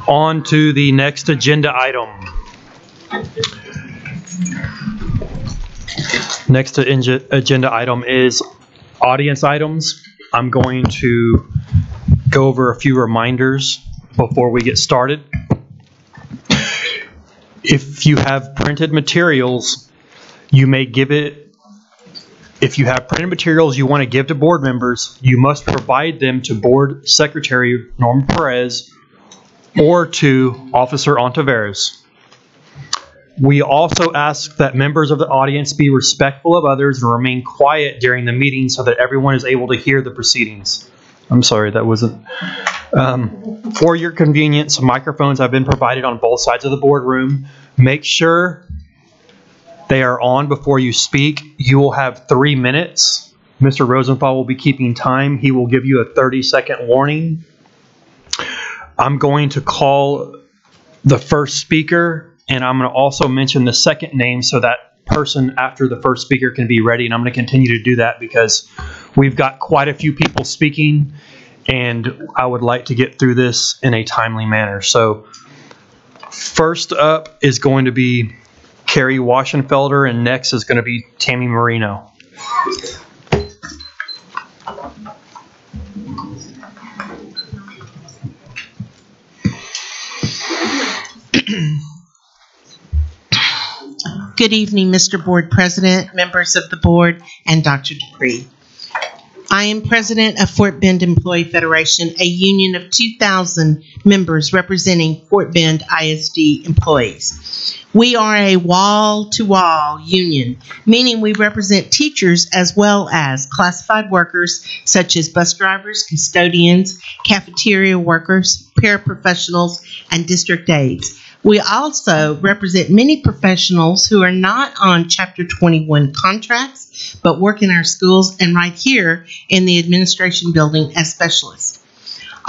On to the next agenda item. Next agenda item is audience items. I'm going to go over a few reminders before we get started. If you have printed materials, you may give it. If you have printed materials you want to give to board members, you must provide them to Board Secretary Norma Perez or to Officer Ontiveros. We also ask that members of the audience be respectful of others and remain quiet during the meeting so that everyone is able to hear the proceedings. I'm sorry, that wasn't. For your convenience, microphones have been provided on both sides of the boardroom. Make sure they are on before you speak. You will have 3 minutes. Mr. Rosenthal will be keeping time. He will give you a 30-second warning. I'm going to call the first speaker, and I'm going to also mention the second name so that person after the first speaker can be ready. And I'm going to continue to do that because we've got quite a few people speaking, and I would like to get through this in a timely manner. So first up is going to be Kerry Felder, and next is going to be Tammy Marino. Good evening, Mr. Board President, members of the board, and Dr. Dupree. I am president of Fort Bend Employee Federation, a union of 2,000 members representing Fort Bend ISD employees. We are a wall-to-wall union, meaning we represent teachers as well as classified workers such as bus drivers, custodians, cafeteria workers, paraprofessionals, and district aides. We also represent many professionals who are not on Chapter 21 contracts, but work in our schools and right here in the administration building as specialists.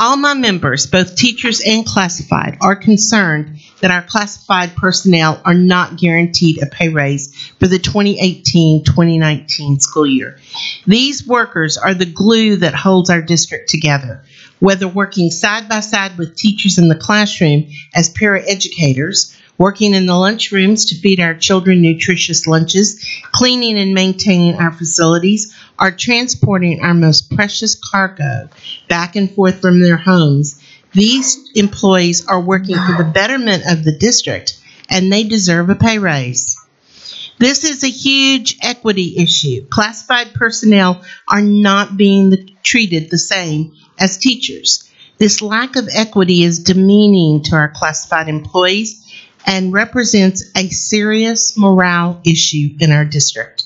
All my members, both teachers and classified, are concerned that our classified personnel are not guaranteed a pay raise for the 2018-2019 school year. These workers are the glue that holds our district together. Whether working side by side with teachers in the classroom as paraeducators, working in the lunchrooms to feed our children nutritious lunches, cleaning and maintaining our facilities, or transporting our most precious cargo back and forth from their homes, these employees are working for the betterment of the district, and they deserve a pay raise. This is a huge equity issue. Classified personnel are not being treated the same as teachers. This lack of equity is demeaning to our classified employees and represents a serious morale issue in our district.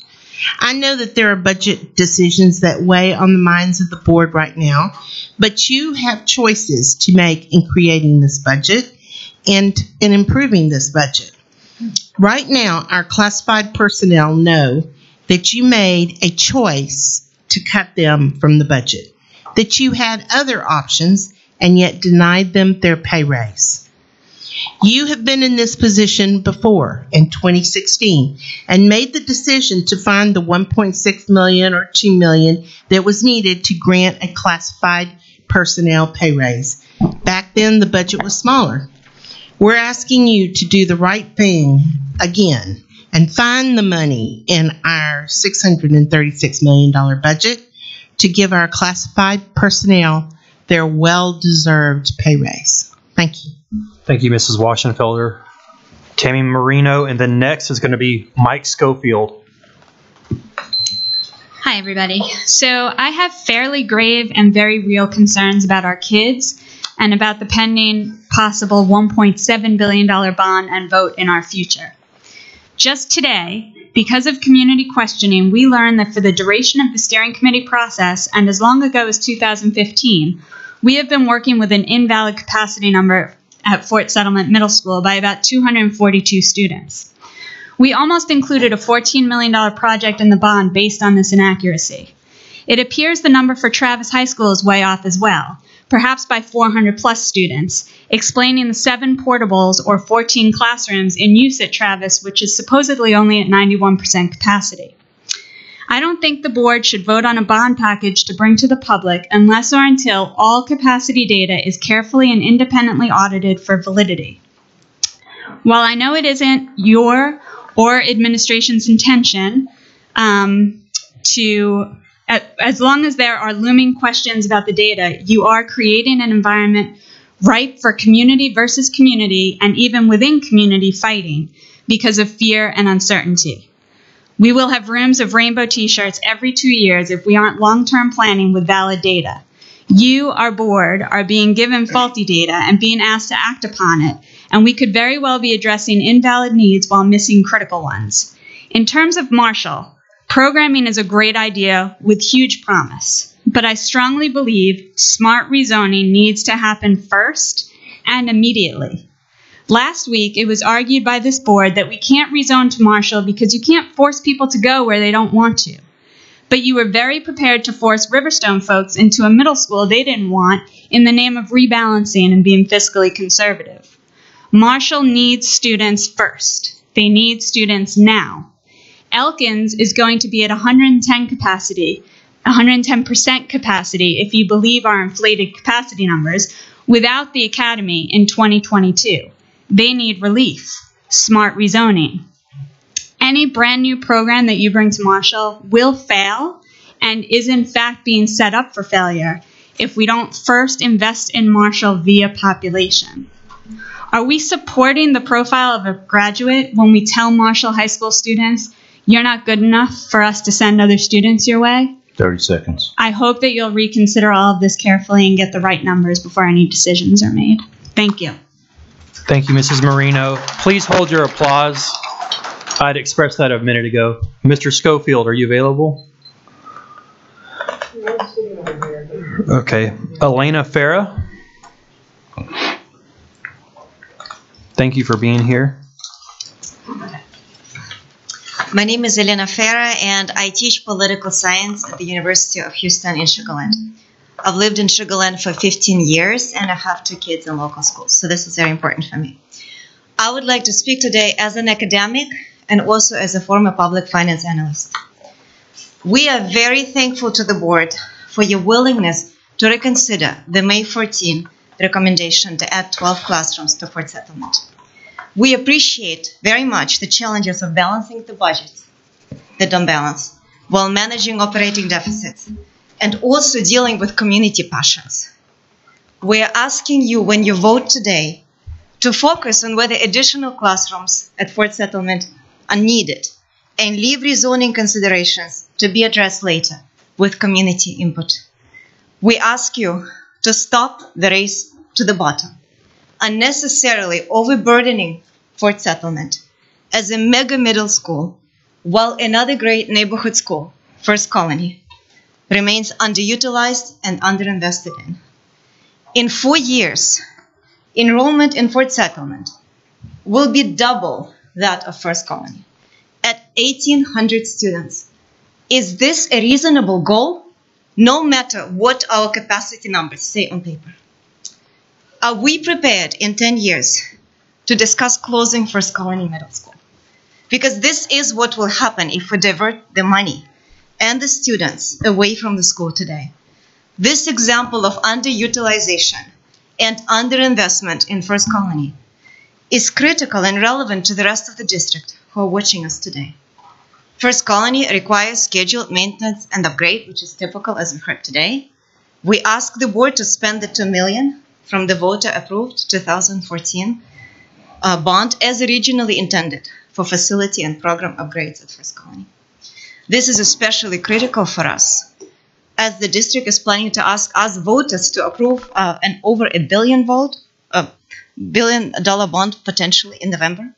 I know that there are budget decisions that weigh on the minds of the board right now, but you have choices to make in creating this budget and in improving this budget. Right now, our classified personnel know that you made a choice to cut them from the budget, that you had other options and yet denied them their pay raise. You have been in this position before in 2016 and made the decision to find the $1.6 million or $2 million that was needed to grant a classified personnel pay raise. Back then, the budget was smaller. We're asking you to do the right thing again and find the money in our $636 million budget to give our classified personnel their well-deserved pay raise. Thank you. Thank you, Mrs. Felder. Tammy Marino, and then next is going to be Mike Scofield. Hi, everybody. So I have fairly grave and very real concerns about our kids and about the pending possible $1.7 billion bond and vote in our future. Just today, because of community questioning, we learned that for the duration of the steering committee process and as long ago as 2015, we have been working with an invalid capacity number at Fort Settlement Middle School by about 242 students. We almost included a $14 million project in the bond based on this inaccuracy. It appears the number for Travis High School is way off as well, perhaps by 400 plus students, explaining the 7 portables or 14 classrooms in use at Travis, which is supposedly only at 91% capacity. I don't think the board should vote on a bond package to bring to the public unless or until all capacity data is carefully and independently audited for validity. While I know it isn't your or administration's intention as long as there are looming questions about the data, you are creating an environment ripe for community versus community and even within community fighting because of fear and uncertainty. We will have rooms of rainbow t-shirts every 2 years if we aren't long-term planning with valid data. You, our board, are being given faulty data and being asked to act upon it, and we could very well be addressing invalid needs while missing critical ones. In terms of Marshall, programming is a great idea with huge promise, but I strongly believe smart rezoning needs to happen first and immediately. Last week, it was argued by this board that we can't rezone to Marshall because you can't force people to go where they don't want to. But you were very prepared to force Riverstone folks into a middle school they didn't want in the name of rebalancing and being fiscally conservative. Marshall needs students first. They need students now. Elkins is going to be at 110% capacity if you believe our inflated capacity numbers, without the academy in 2022. They need relief, smart rezoning. Any brand new program that you bring to Marshall will fail and is in fact being set up for failure if we don't first invest in Marshall via population. Are we supporting the profile of a graduate when we tell Marshall High School students, you're not good enough for us to send other students your way? 30 seconds. I hope that you'll reconsider all of this carefully and get the right numbers before any decisions are made. Thank you. Thank you, Mrs. Marino. Please hold your applause. I'd expressed that a minute ago. Mr. Scofield, are you available? Okay. Elena Farah. Thank you for being here. My name is Elena Farah, and I teach political science at the University of Houston in Sugar Land. I've lived in Sugar Land for 15 years, and I have 2 kids in local schools, so this is very important for me. I would like to speak today as an academic and also as a former public finance analyst. We are very thankful to the board for your willingness to reconsider the May 14 recommendation to add 12 classrooms to Fort Settlement. We appreciate very much the challenges of balancing the budgets that don't balance while managing operating deficits and also dealing with community passions. We are asking you, when you vote today, to focus on whether additional classrooms at Fort Settlement are needed and leave rezoning considerations to be addressed later with community input. We ask you to stop the race to the bottom, unnecessarily overburdening Fort Settlement as a mega middle school, while another great neighborhood school, First Colony, remains underutilized and underinvested in. In 4 years, enrollment in Fort Settlement will be double that of First Colony, at 1,800 students. Is this a reasonable goal, no matter what our capacity numbers say on paper? Are we prepared in 10 years to discuss closing First Colony Middle School? Because this is what will happen if we divert the money and the students away from the school today. This example of underutilization and underinvestment in First Colony is critical and relevant to the rest of the district who are watching us today. First Colony requires scheduled maintenance and upgrade, which is typical, as we heard today. We ask the board to spend the $2 million from the voter-approved 2014 bond as originally intended for facility and program upgrades at First Colony. This is especially critical for us, as the district is planning to ask us voters to approve an over $1 billion bond potentially in November.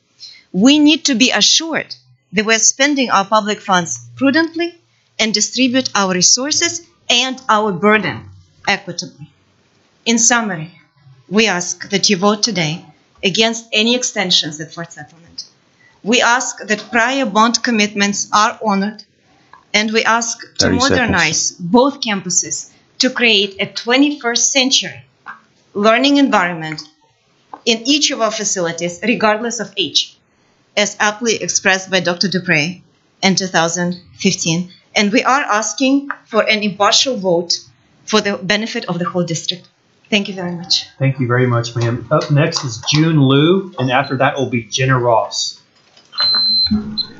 We need to be assured that we're spending our public funds prudently and distribute our resources and our burden equitably. In summary, we ask that you vote today against any extensions at Fort Settlement. We ask that prior bond commitments are honored, and we ask to modernize both campuses to create a 21st century learning environment in each of our facilities, regardless of age, as aptly expressed by Dr. Dupre in 2015 And we are asking for an impartial vote for the benefit of the whole district. Thank you very much. Thank you very much, ma'am. Up next is June Liu, and after that will be Jenna Ross.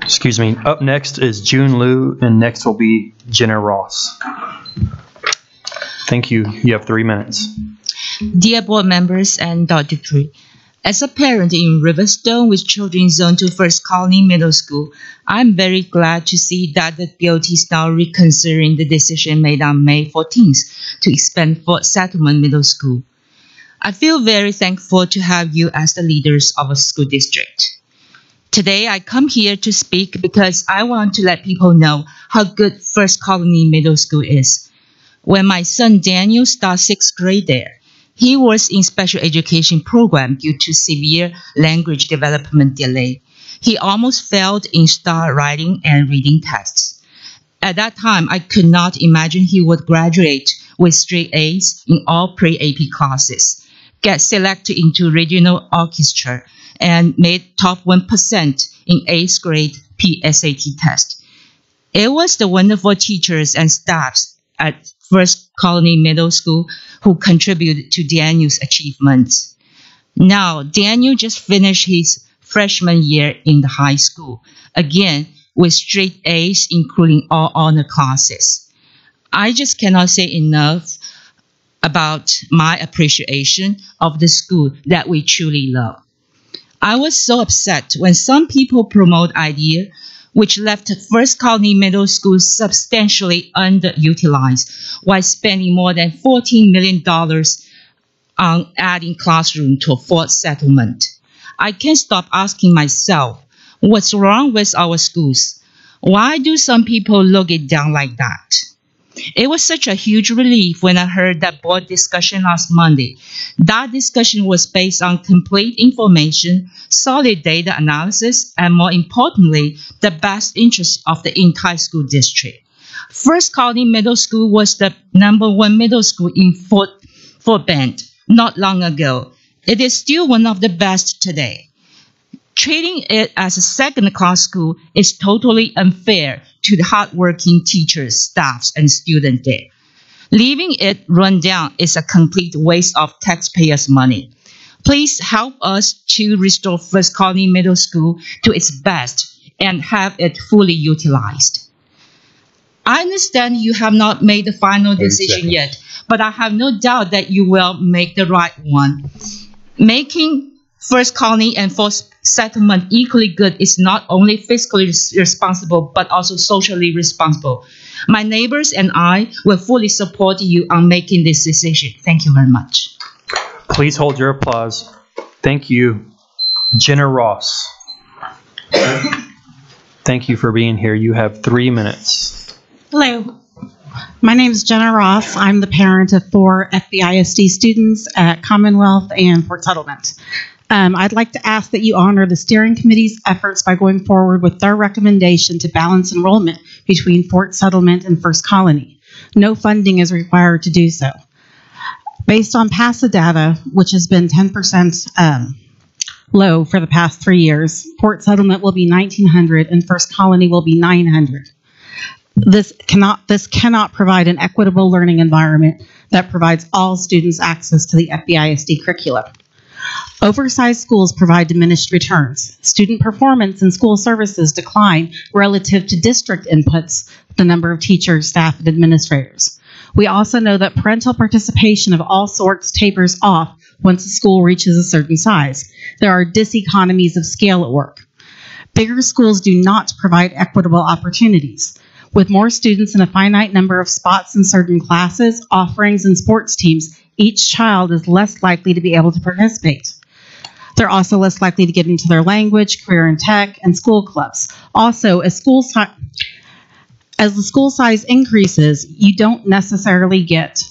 Excuse me. Up next is June Liu, and next will be Jenna Ross. Thank you. You have 3 minutes. Dear board members and Dr. Dupree, as a parent in Riverstone with children zoned to First Colony Middle School, I'm very glad to see that the DOT is now reconsidering the decision made on May 14th to expand Fort Settlement Middle School. I feel very thankful to have you as the leaders of a school district. Today, I come here to speak because I want to let people know how good First Colony Middle School is. When my son Daniel started 6th grade there, he was in special education program due to severe language development delay. He almost failed in STAR writing and reading tests. At that time, I could not imagine he would graduate with straight A's in all pre-AP classes, get selected into regional orchestra, and made top 1% in 8th grade PSAT test. It was the wonderful teachers and staffs at First Colony Middle School who contributed to Daniel's achievements. Now, Daniel just finished his freshman year in the high school, again with straight A's, including all honor classes. I just cannot say enough about my appreciation of the school that we truly love. I was so upset when some people promote ideas which left First Colony Middle School substantially underutilized while spending more than $14 million on adding classroom to Fort Settlement. I can't stop asking myself, what's wrong with our schools? Why do some people look it down like that? It was such a huge relief when I heard that board discussion last Monday. That discussion was based on complete information, solid data analysis, and more importantly, the best interest of the entire school district. First Colony Middle School was the #1 middle school in Fort Bend not long ago. It is still one of the best today. Treating it as a second-class school is totally unfair to the hardworking teachers, staffs, and students there. Leaving it run down is a complete waste of taxpayers' money. Please help us to restore First Colony Middle School to its best and have it fully utilized. I understand you have not made the final decision yet, but I have no doubt that you will make the right one. Making First Colony and Fort Settlement equally good is not only fiscally responsible, but also socially responsible. My neighbors and I will fully support you on making this decision. Thank you very much. Please hold your applause. Thank you. Jenna Ross. Thank you for being here. You have 3 minutes. Hello. My name is Jenna Ross. I'm the parent of 4 ISD students at Commonwealth and Fort Settlement. I'd like to ask that you honor the steering committee's efforts by going forward with their recommendation to balance enrollment between Fort Settlement and First Colony. No funding is required to do so. Based on PASA data, which has been 10% low for the past 3 years, Fort Settlement will be 1,900 and First Colony will be 900. This cannot provide an equitable learning environment that provides all students access to the FBISD curriculum. Oversized schools provide diminished returns. Student performance and school services decline relative to district inputs, the number of teachers, staff, and administrators. We also know that parental participation of all sorts tapers off once a school reaches a certain size. There are diseconomies of scale at work. Bigger schools do not provide equitable opportunities. With more students and a finite number of spots in certain classes, offerings, and sports teams, each child is less likely to be able to participate. They're also less likely to get into their language, career and tech, and school clubs. Also, as the school size increases, you don't necessarily get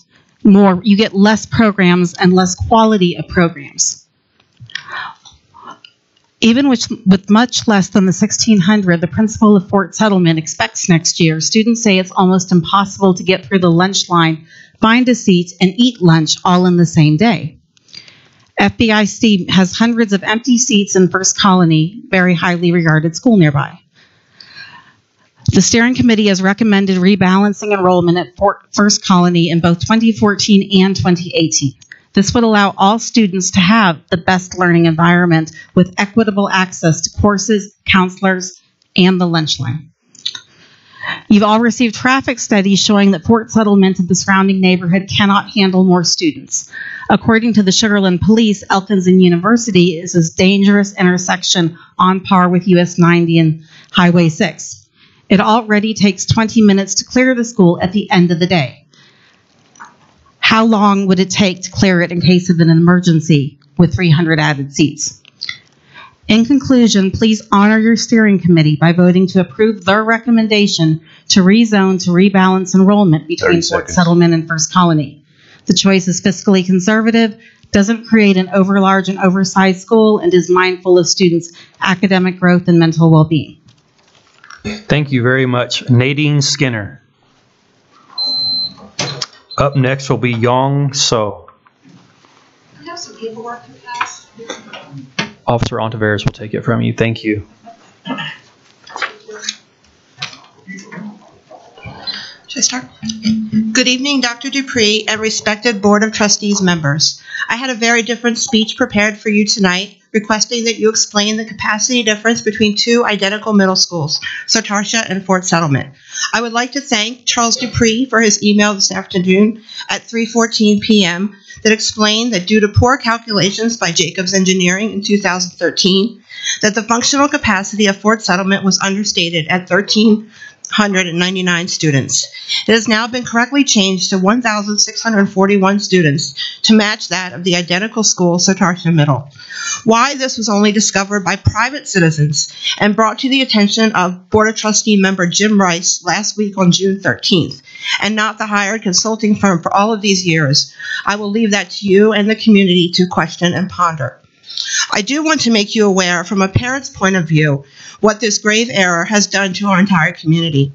more, you get less programs and less quality of programs. Even with much less than the 1,600 the principal of Fort Settlement expects next year, students say it's almost impossible to get through the lunch line, find a seat, and eat lunch all in the same day. FBIC has hundreds of empty seats in First Colony, very highly regarded school nearby. The steering committee has recommended rebalancing enrollment at First Colony in both 2014 and 2018. This would allow all students to have the best learning environment with equitable access to courses, counselors, and the lunch line. You've all received traffic studies showing that Fort Settlement and the surrounding neighborhood cannot handle more students. According to the Sugar Land Police, Elkins and University is a dangerous intersection on par with US 90 and Highway 6. It already takes 20 minutes to clear the school at the end of the day. How long would it take to clear it in case of an emergency with 300 added seats? In conclusion, please honor your steering committee by voting to approve their recommendation to rezone to rebalance enrollment between Fort Settlement and First Colony. The choice is fiscally conservative, doesn't create an overlarge and oversized school, and is mindful of students' academic growth and mental well-being. Thank you very much. Nadine Skinner. Up next will be Yong So. I have some paperwork to pass. Officer Ontiveros will take it from you. Thank you. Should I start? Good evening, Dr. Dupree and respected Board of Trustees members. I had a very different speech prepared for you tonight, requesting that you explain the capacity difference between two identical middle schools, Sartartia and Fort Settlement. I would like to thank Charles Dupree for his email this afternoon at 3:14 p.m. that explained that due to poor calculations by Jacobs Engineering in 2013, that the functional capacity of Fort Settlement was understated at 1,399 students. It has now been correctly changed to 1,641 students to match that of the identical school, Sartartia Middle. Why this was only discovered by private citizens and brought to the attention of Board of Trustee member Jim Rice last week on June 13th, and not the hired consulting firm for all of these years, I will leave that to you and the community to question and ponder. I do want to make you aware, from a parent's point of view, what this grave error has done to our entire community.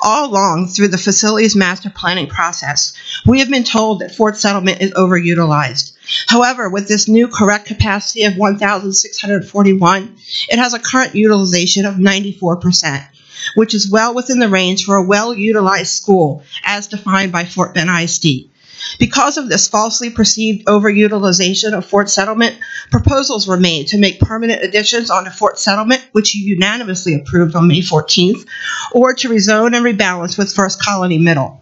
All along through the facilities master planning process, we have been told that Fort Settlement is overutilized. However, with this new correct capacity of 1,641, it has a current utilization of 94%, which is well within the range for a well-utilized school as defined by Fort Bend ISD. Because of this falsely perceived overutilization of Fort Settlement, proposals were made to make permanent additions onto Fort Settlement, which you unanimously approved on May 14th, or to rezone and rebalance with First Colony Middle.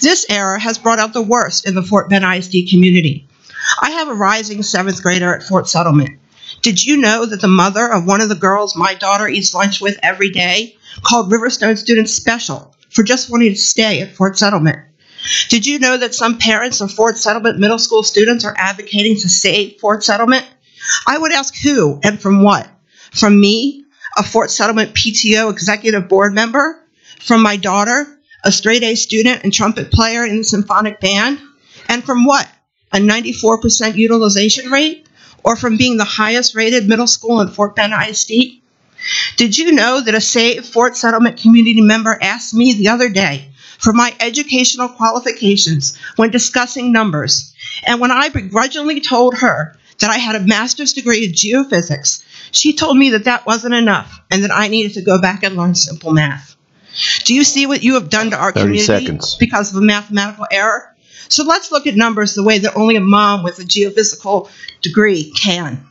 This error has brought out the worst in the Fort Bend ISD community. I have a rising 7th grader at Fort Settlement. Did you know that the mother of one of the girls my daughter eats lunch with every day called Riverstone students special for just wanting to stay at Fort Settlement? Did you know that some parents of Fort Settlement middle school students are advocating to save Fort Settlement? I would ask who and from what? From me, a Fort Settlement PTO executive board member? From my daughter, a straight-A student and trumpet player in the symphonic band? And from what? A 94% utilization rate? Or from being the highest-rated middle school in Fort Bend ISD? Did you know that a Save Fort Settlement community member asked me the other day for my educational qualifications when discussing numbers, and when I begrudgingly told her that I had a master's degree in geophysics, she told me that that wasn't enough and that I needed to go back and learn simple math. Do you see what you have done to our community because of a mathematical error? So let's look at numbers the way that only a mom with a geophysical degree can.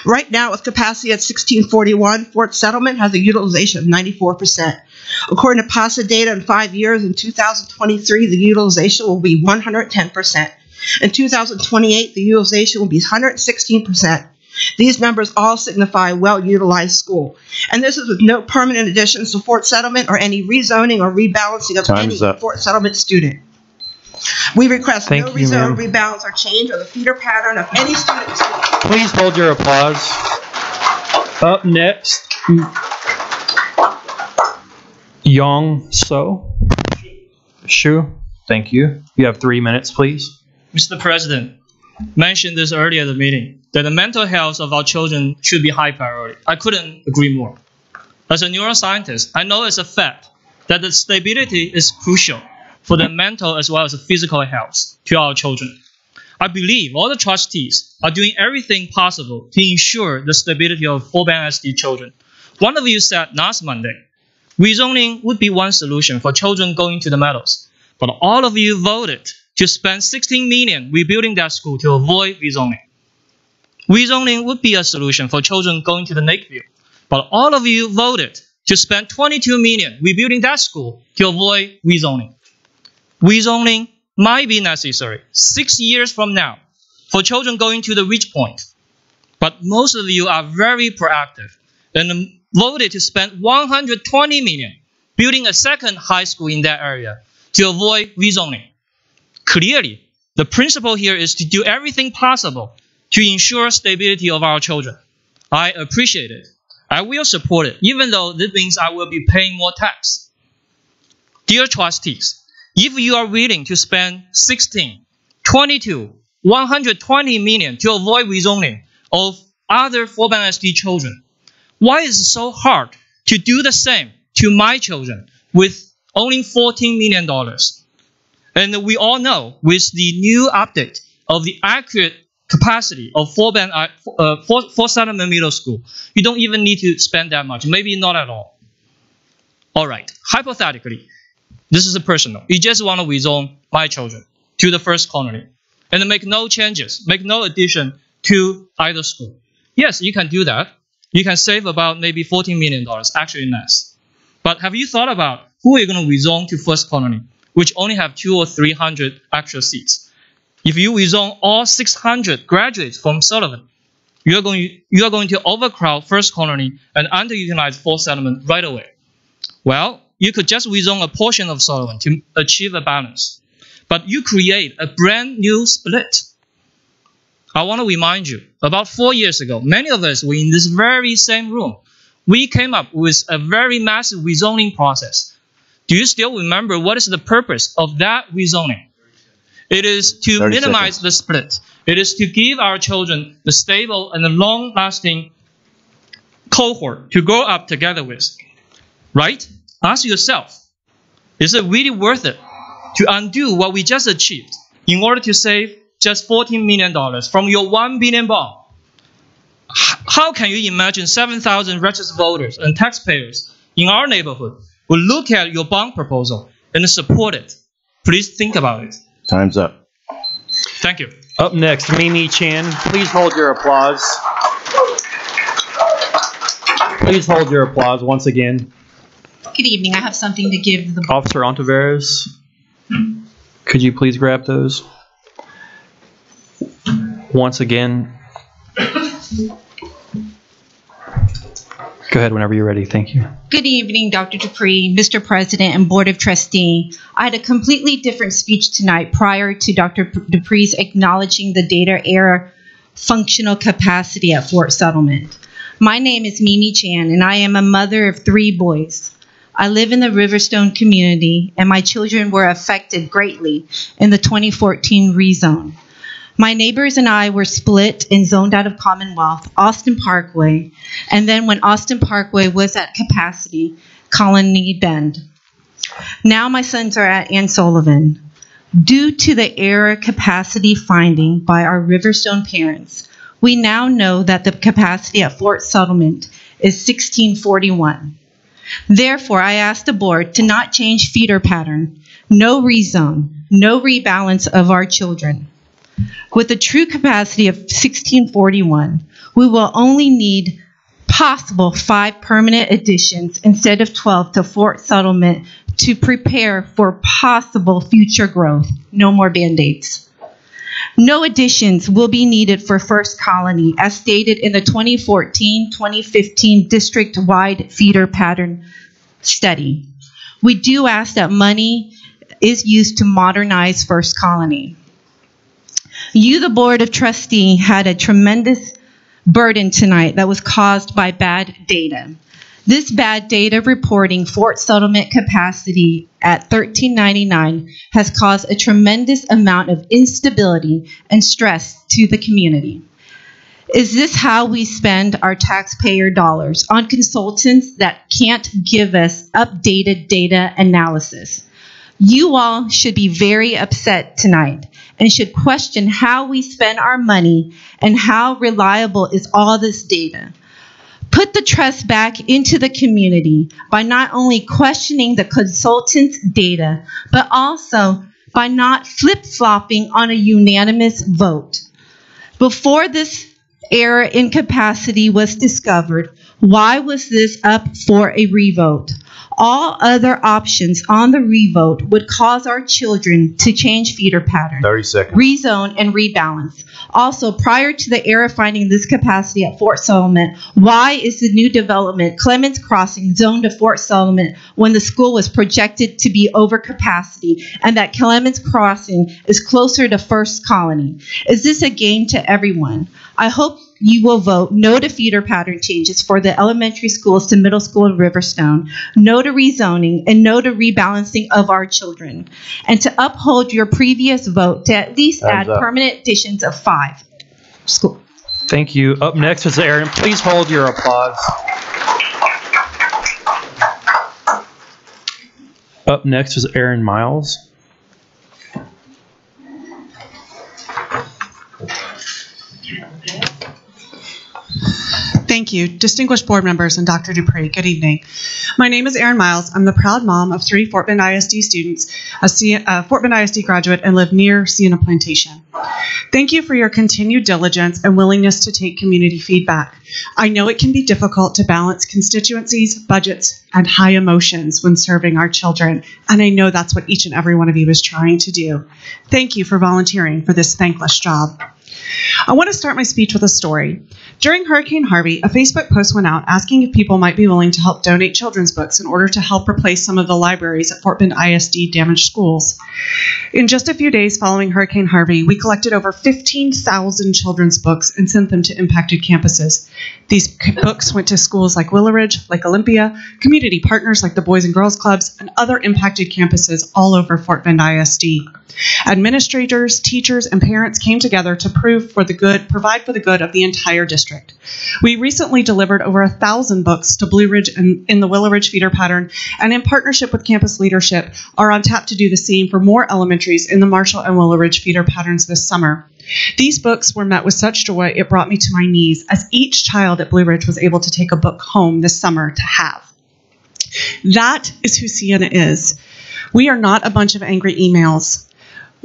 Right now, with capacity at 1641, Fort Settlement has a utilization of 94%. According to PASA data, in 5 years, in 2023, the utilization will be 110%. In 2028, the utilization will be 116%. These numbers all signify well-utilized school. And this is with no permanent additions to Fort Settlement or any rezoning or rebalancing of any Fort Settlement student. We request no rezone, rebalance, or change of the feeder pattern of any student. Please hold your applause. Up next, Yong So. Shu, thank you. You have 3 minutes, please. Mr. President, mentioned this earlier at the meeting, that the mental health of our children should be high priority. I couldn't agree more. As a neuroscientist, I know it's a fact that the stability is crucial for the mental as well as the physical health to our children. I believe all the trustees are doing everything possible to ensure the stability of Fort Bend ISD children. One of you said last Monday Rezoning would be one solution for children going to the meadows, but all of you voted to spend $16 million rebuilding that school to avoid rezoning. Rezoning would be a solution for children going to the Lakeview, but all of you voted to spend $22 million rebuilding that school to avoid rezoning. Rezoning might be necessary 6 years from now for children going to the Ridge Point, but most of you are very proactive and voted to spend $120 million building a second high school in that area to avoid rezoning. Clearly, the principle here is to do everything possible to ensure stability of our children. I appreciate it. I will support it, even though this means I will be paying more tax. Dear trustees, if you are willing to spend 16, 22, 120 million to avoid rezoning of other 4-band ISD children, why is it so hard to do the same to my children with only $14 million? And we all know with the new update of the accurate capacity of 4-band settlement middle school, you don't even need to spend that much, maybe not at all. All right, hypothetically, this is personal. You just want to rezone my children to the first colony and make no changes, make no addition to either school. Yes, you can do that. You can save about maybe $14 million, actually less. But have you thought about who are you going to rezone to first colony, which only have 200 or 300 actual seats? If you rezone all 600 graduates from Sullivan, you are going to overcrowd first colony and underutilize fourth settlement right away. Well, you could just rezone a portion of Sullivan to achieve a balance. But you create a brand new split. I want to remind you, about 4 years ago, many of us were in this very same room. We came up with a very massive rezoning process. Do you still remember what is the purpose of that rezoning? It is to minimize the split. It is to give our children the stable and the long-lasting cohort to grow up together with. Right? Ask yourself, is it really worth it to undo what we just achieved in order to save just $14 million from your $1 billion bond? How can you imagine 7,000 registered voters and taxpayers in our neighborhood will look at your bond proposal and support it? Please think about it. Time's up. Thank you. Up next, Mimi Chan. Please hold your applause. Please hold your applause once again. Good evening. I have something to give the Officer Ontiveros, could you please grab those? Once again. Go ahead whenever you're ready. Thank you. Good evening, Dr. Dupree, Mr. President, and Board of Trustees. I had a completely different speech tonight prior to Dr. Dupree's acknowledging the data era functional capacity at Fort Settlement. My name is Mimi Chan, and I am a mother of 3 boys. I live in the Riverstone community, and my children were affected greatly in the 2014 rezone. My neighbors and I were split and zoned out of Commonwealth, Austin Parkway, and then when Austin Parkway was at capacity, Colony Bend. Now my sons are at Ann Sullivan. Due to the error capacity finding by our Riverstone parents, we now know that the capacity at Fort Settlement is 1641. Therefore, I asked the board to not change feeder pattern, no rezone, no rebalance of our children. With a true capacity of 1641, we will only need possible 5 permanent additions instead of 12 to Fort Settlement to prepare for possible future growth. No more Band-Aids. No additions will be needed for First Colony, as stated in the 2014-2015 district-wide feeder pattern study. We do ask that money is used to modernize First Colony. You, the Board of Trustees, had a tremendous burden tonight that was caused by bad data. This bad data reporting Fort Settlement capacity at 1399 has caused a tremendous amount of instability and stress to the community. Is this how we spend our taxpayer dollars on consultants that can't give us updated data analysis? You all should be very upset tonight and should question how we spend our money and how reliable is all this data. Put the trust back into the community by not only questioning the consultant's data, but also by not flip-flopping on a unanimous vote. Before this error in capacity was discovered, why was this up for a revote? All other options on the revote would cause our children to change feeder patterns, 30 seconds. rezone, and rebalance. Also, prior to the error finding this capacity at Fort Solomon, why is the new development, Clements Crossing, zoned to Fort Solomon when the school was projected to be over capacity and that Clements Crossing is closer to First Colony? Is this a game to everyone? I hope you will vote no to feeder pattern changes for the elementary schools to middle school in Riverstone, no to rezoning, and no to rebalancing of our children, and to uphold your previous vote to at least add permanent additions of 5 schools. Thank you. Up next is Aaron. Please hold your applause. Up next is Aaron Miles. Thank you, distinguished board members and Dr. Dupree. Good evening. My name is Erin Miles. I'm the proud mom of 3 Fort Bend ISD students, a Fort Bend ISD graduate, and live near Sienna Plantation. Thank you for your continued diligence and willingness to take community feedback. I know it can be difficult to balance constituencies, budgets, and high emotions when serving our children, and I know that's what each and every one of you is trying to do. Thank you for volunteering for this thankless job. I want to start my speech with a story. During Hurricane Harvey, a Facebook post went out asking if people might be willing to help donate children's books in order to help replace some of the libraries at Fort Bend ISD damaged schools. In just a few days following Hurricane Harvey, we collected over 15,000 children's books and sent them to impacted campuses. These books went to schools like Willow Ridge, Lake Olympia, community partners like the Boys and Girls Clubs, and other impacted campuses all over Fort Bend ISD. Administrators, teachers, and parents came together to provide for the good of the entire district. We recently delivered over 1,000 books to Blue Ridge in the Willow Ridge feeder pattern, and in partnership with campus leadership, are on tap to do the same for more elementaries in the Marshall and Willow Ridge feeder patterns this summer. These books were met with such joy it brought me to my knees, as each child at Blue Ridge was able to take a book home this summer to have. That is who Sienna is. We are not a bunch of angry emails.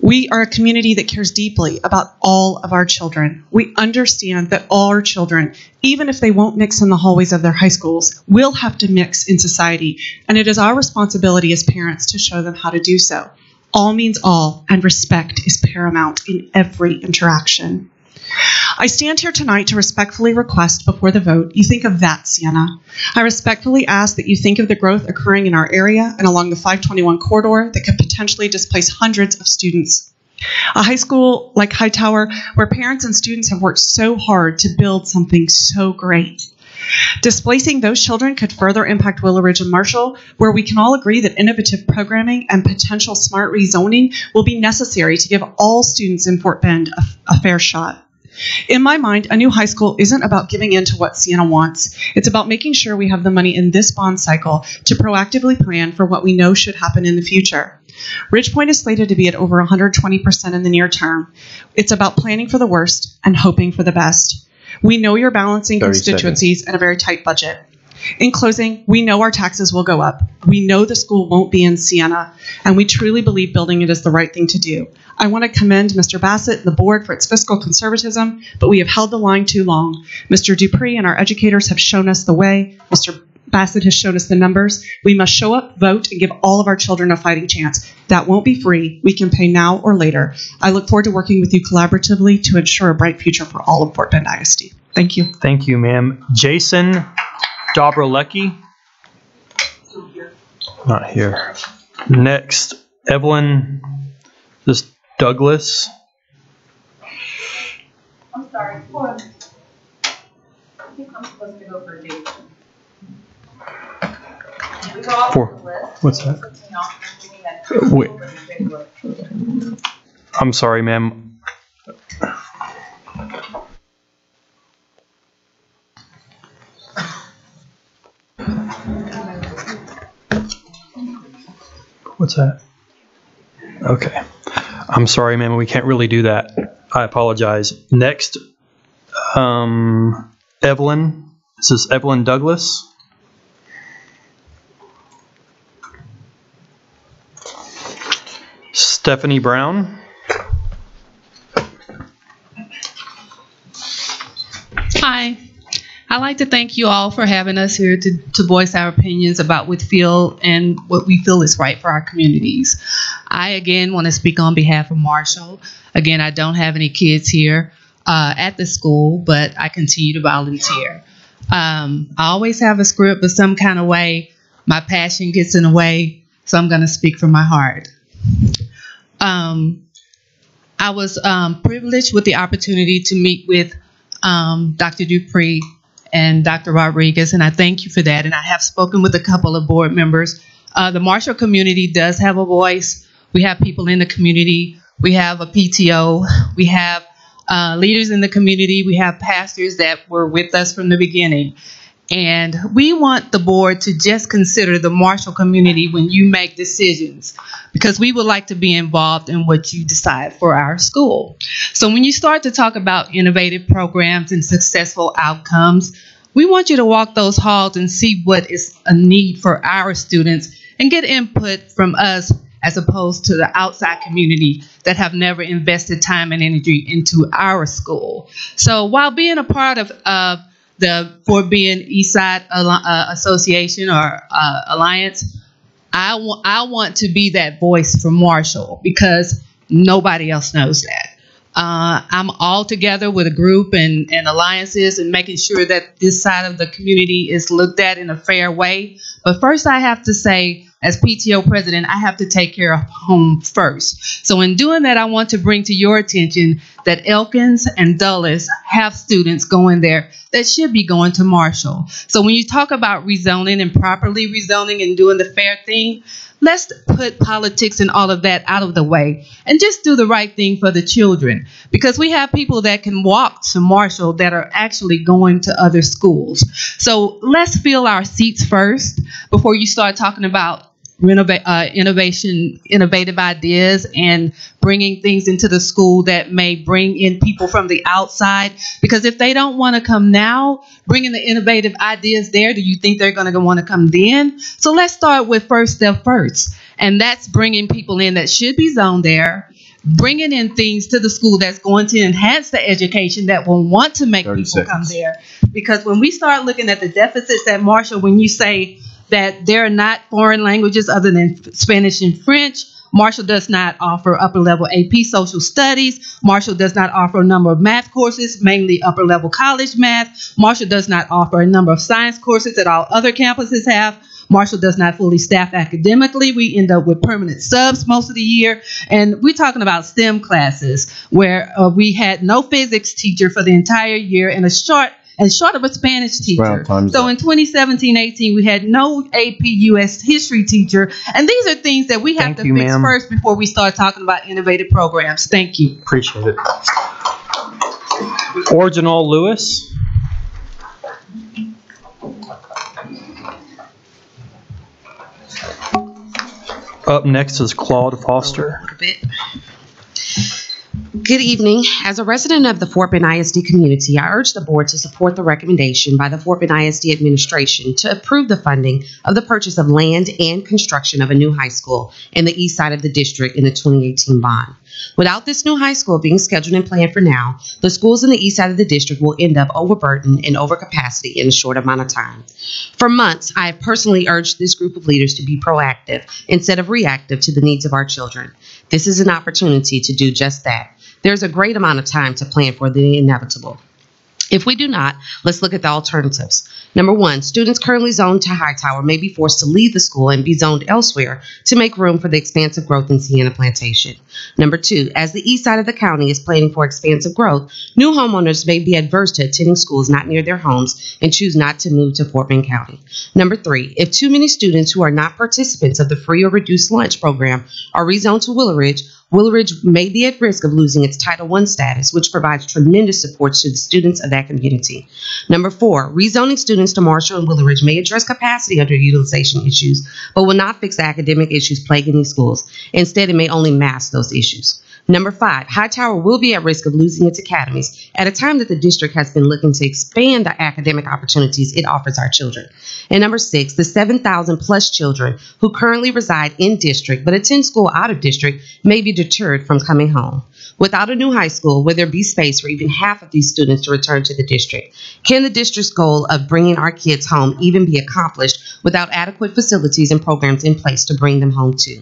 We are a community that cares deeply about all of our children. We understand that all our children, even if they won't mix in the hallways of their high schools, will have to mix in society, and it is our responsibility as parents to show them how to do so. All means all, and respect is paramount in every interaction. I stand here tonight to respectfully request before the vote you think of that, Sienna. I respectfully ask that you think of the growth occurring in our area and along the 521 corridor that could potentially displace hundreds of students. A high school like Hightower, where parents and students have worked so hard to build something so great. Displacing those children could further impact Willow Ridge and Marshall, where we can all agree that innovative programming and potential smart rezoning will be necessary to give all students in Fort Bend a fair shot. In my mind, a new high school isn't about giving in to what Sienna wants. It's about making sure we have the money in this bond cycle to proactively plan for what we know should happen in the future. Ridgepoint is slated to be at over 120% in the near term. It's about planning for the worst and hoping for the best. We know you're balancing constituencies and a very tight budget. In closing, we know our taxes will go up. We know the school won't be in Sienna, and we truly believe building it is the right thing to do. I want to commend Mr. Bassett and the board for its fiscal conservatism, but we have held the line too long. Mr. Dupree and our educators have shown us the way. Mr. Bassett has shown us the numbers. We must show up, vote, and give all of our children a fighting chance. That won't be free. We can pay now or later. I look forward to working with you collaboratively to ensure a bright future for all of Fort Bend ISD. Thank you. Thank you, ma'am. Jason Dobrolecki? Not here. Next, Evelyn Douglas. I'm sorry. Hold on. I think I'm supposed to go for a date. We go off For, the list. what's that? Wait. I'm sorry, ma'am. What's that? Okay. I'm sorry, ma'am. We can't really do that. I apologize. Next, Evelyn This is Evelyn Douglas. Stephanie Brown. Hi. I'd like to thank you all for having us here to voice our opinions about what we feel is right for our communities. I, again, want to speak on behalf of Marshall. Again, I don't have any kids here at the school, but I continue to volunteer. I always have a script, but some kind of way my passion gets in the way, so I'm going to speak from my heart. I was privileged with the opportunity to meet with Dr. Dupree and Dr. Rodriguez, and I thank you for that. And I have spoken with a couple of board members. The Marshall community does have a voice. We have people in the community. We have a PTO. We have leaders in the community. We have pastors that were with us from the beginning. And we want the board to just consider the Marshall community when you make decisions, because we would like to be involved in what you decide for our school. So when you start to talk about innovative programs and successful outcomes, we want you to walk those halls and see what is a need for our students and get input from us as opposed to the outside community that have never invested time and energy into our school. So while being a part of the Fort Bend Eastside Association or Alliance, I want to be that voice for Marshall because nobody else knows that. I'm all together with a group and alliances and making sure that this side of the community is looked at in a fair way. But first I have to say, as PTO president, I have to take care of home first. So in doing that, I want to bring to your attention that Elkins and Dulles have students going there that should be going to Marshall. So when you talk about rezoning and properly rezoning and doing the fair thing, let's put politics and all of that out of the way and just do the right thing for the children, because we have people that can walk to Marshall that are actually going to other schools. So let's fill our seats first before you start talking about innovative ideas and bringing things into the school that may bring in people from the outside. Because if they don't want to come now, bringing the innovative ideas there, do you think they're going to want to come then? So let's start with first step first. And that's bringing people in that should be zoned there, bringing in things to the school that's going to enhance the education that will want to make people come there. Because when we start looking at the deficits at Marshall, when you say that there are not foreign languages other than Spanish and French, Marshall does not offer upper-level AP social studies. Marshall does not offer a number of math courses, mainly upper-level college math. Marshall does not offer a number of science courses that all other campuses have. Marshall does not fully staff academically. We end up with permanent subs most of the year. And we're talking about STEM classes where we had no physics teacher for the entire year and short of a Spanish teacher. So in 2017-18, we had no AP US history teacher. And these are things that we have to fix first before we start talking about innovative programs. Thank you. Appreciate it. Original Lewis. Up next is Claude Foster. Good evening. As a resident of the Fort Bend ISD community, I urge the board to support the recommendation by the Fort Bend ISD administration to approve the funding of the purchase of land and construction of a new high school in the east side of the district in the 2018 bond. Without this new high school being scheduled and planned for now, the schools in the east side of the district will end up overburdened and overcapacity in a short amount of time. For months, I have personally urged this group of leaders to be proactive instead of reactive to the needs of our children. This is an opportunity to do just that. There's a great amount of time to plan for the inevitable. If we do not, let's look at the alternatives. Number one, students currently zoned to Hightower may be forced to leave the school and be zoned elsewhere to make room for the expansive growth in Sienna Plantation. Number two, as the east side of the county is planning for expansive growth, new homeowners may be adverse to attending schools not near their homes and choose not to move to Fort Bend County. Number three, if too many students who are not participants of the free or reduced lunch program are rezoned to Willow Ridge may be at risk of losing its Title I status, which provides tremendous support to the students of that community. Number four, rezoning students to Marshall and Willow Ridge may address capacity underutilization issues, but will not fix the academic issues plaguing these schools. Instead, it may only mask those issues. Number 5, Hightower will be at risk of losing its academies at a time that the district has been looking to expand the academic opportunities it offers our children. And number 6, the 7,000 plus children who currently reside in district but attend school out of district may be deterred from coming home. Without a new high school, will there be space for even half of these students to return to the district? Can the district's goal of bringing our kids home even be accomplished without adequate facilities and programs in place to bring them home to?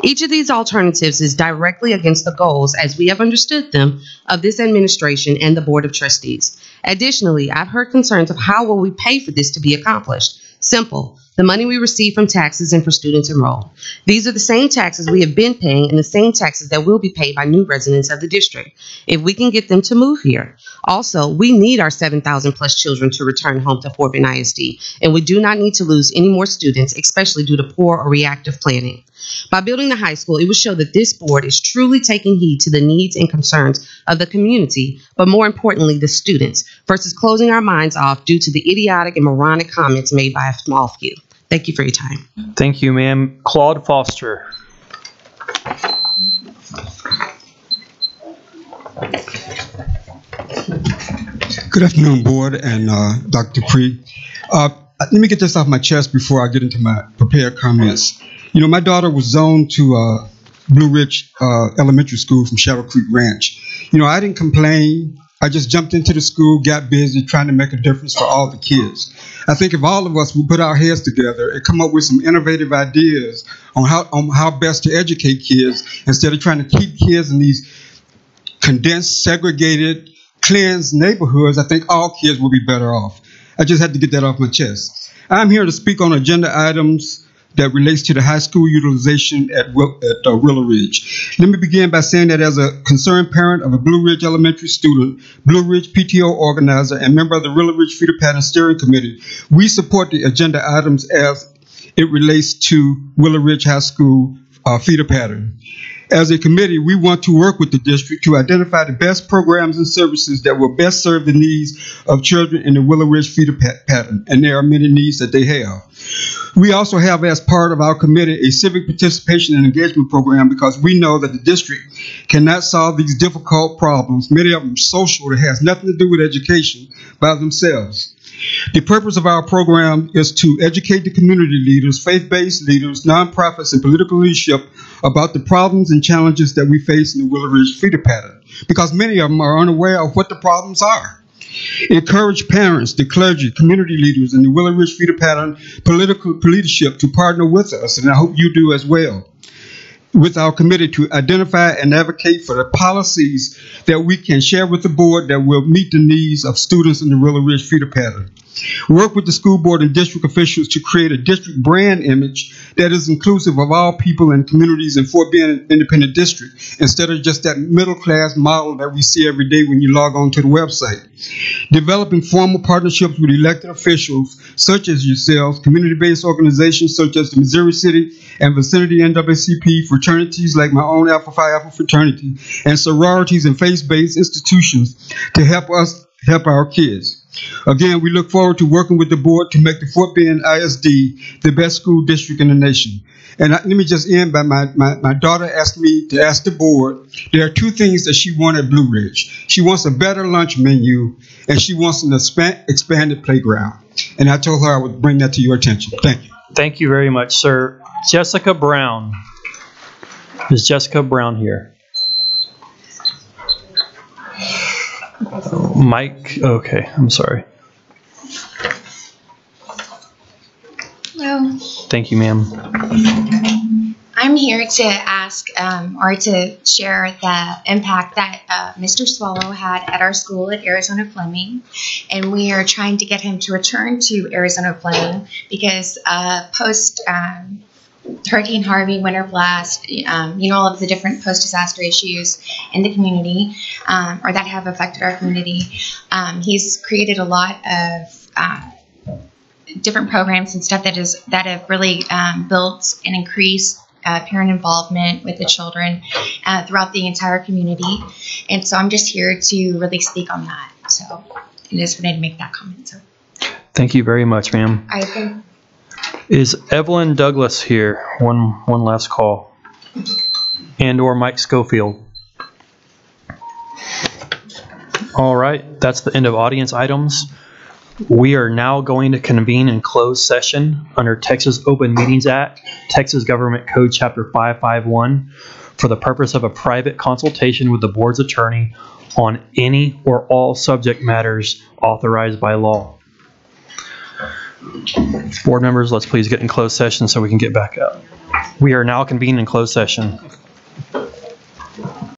Each of these alternatives is directly against the goals, as we have understood them, of this administration and the Board of Trustees. Additionally, I've heard concerns of how will we pay for this to be accomplished. Simple. The money we receive from taxes and for students enrolled. These are the same taxes we have been paying and the same taxes that will be paid by new residents of the district, if we can get them to move here. Also, we need our 7,000 plus children to return home to Fort Bend ISD, and we do not need to lose any more students, especially due to poor or reactive planning. By building the high school, it will show that this board is truly taking heed to the needs and concerns of the community, but more importantly, the students, versus closing our minds off due to the idiotic and moronic comments made by a small few. Thank you for your time. Thank you, ma'am. Claude Foster. Good afternoon, board and Dr. Dupree. Let me get this off my chest before I get into my prepared comments. You know, my daughter was zoned to Blue Ridge Elementary School from Shadow Creek Ranch. You know, I didn't complain. I just jumped into the school, got busy, trying to make a difference for all the kids. I think if all of us would put our heads together and come up with some innovative ideas on how best to educate kids, instead of trying to keep kids in these condensed, segregated, cleansed neighborhoods, I think all kids will be better off. I just had to get that off my chest. I'm here to speak on agenda items that relates to the high school utilization at Willow Ridge. Let me begin by saying that as a concerned parent of a Blue Ridge Elementary student, Blue Ridge PTO organizer, and member of the Willow Ridge Feeder Pattern Steering Committee, we support the agenda items as it relates to Willow Ridge High School feeder pattern. As a committee, we want to work with the district to identify the best programs and services that will best serve the needs of children in the Willow Ridge feeder pattern, and there are many needs that they have. We also have, as part of our committee, a civic participation and engagement program because we know that the district cannot solve these difficult problems, many of them social, that has nothing to do with education, by themselves. The purpose of our program is to educate the community leaders, faith-based leaders, nonprofits, and political leadership about the problems and challenges that we face in the Willow Ridge feeder pattern, because many of them are unaware of what the problems are. Encourage parents, the clergy, community leaders, and the Willow Ridge feeder pattern political leadership to partner with us, and I hope you do as well, with our committee to identify and advocate for the policies that we can share with the board that will meet the needs of students in the Willow Ridge feeder pattern. Work with the school board and district officials to create a district brand image that is inclusive of all people and communities in Fort Bend Independent District, instead of just that middle-class model that we see every day when you log on to the website. Developing formal partnerships with elected officials, such as yourselves, community-based organizations such as the Missouri City and Vicinity NAACP, fraternities like my own Alpha Phi Alpha fraternity, and sororities and faith-based institutions to help us help our kids. Again, we look forward to working with the board to make the Fort Bend ISD the best school district in the nation. And let me just end by my daughter asked me to ask the board, there are two things that she wants at Blue Ridge. She wants a better lunch menu, and she wants an expanded playground. And I told her I would bring that to your attention. Thank you. Thank you very much, sir. Jessica Brown. Is Jessica Brown here? Mike, okay, I'm sorry. Hello. Thank you, ma'am. I'm here to ask or to share the impact that Mr. Swallow had at our school at Arizona Fleming, and we are trying to get him to return to Arizona Fleming because post Hurricane Harvey, winter blast, all of the different post-disaster issues in the community or that have affected our community. He's created a lot of different programs and stuff that have really built and increased parent involvement with the children throughout the entire community. And so I'm just here to really speak on that. So I just wanted to make that comment. So thank you very much, ma'am. I think. Is Evelyn Douglas here? One last call. And or Mike Scofield. All right, that's the end of audience items. We are now going to convene in closed session under Texas Open Meetings Act, Texas Government Code Chapter 551, for the purpose of a private consultation with the board's attorney on any or all subject matters authorized by law. Board members, let's please get in closed session so we can get back up. We are now convened in closed session.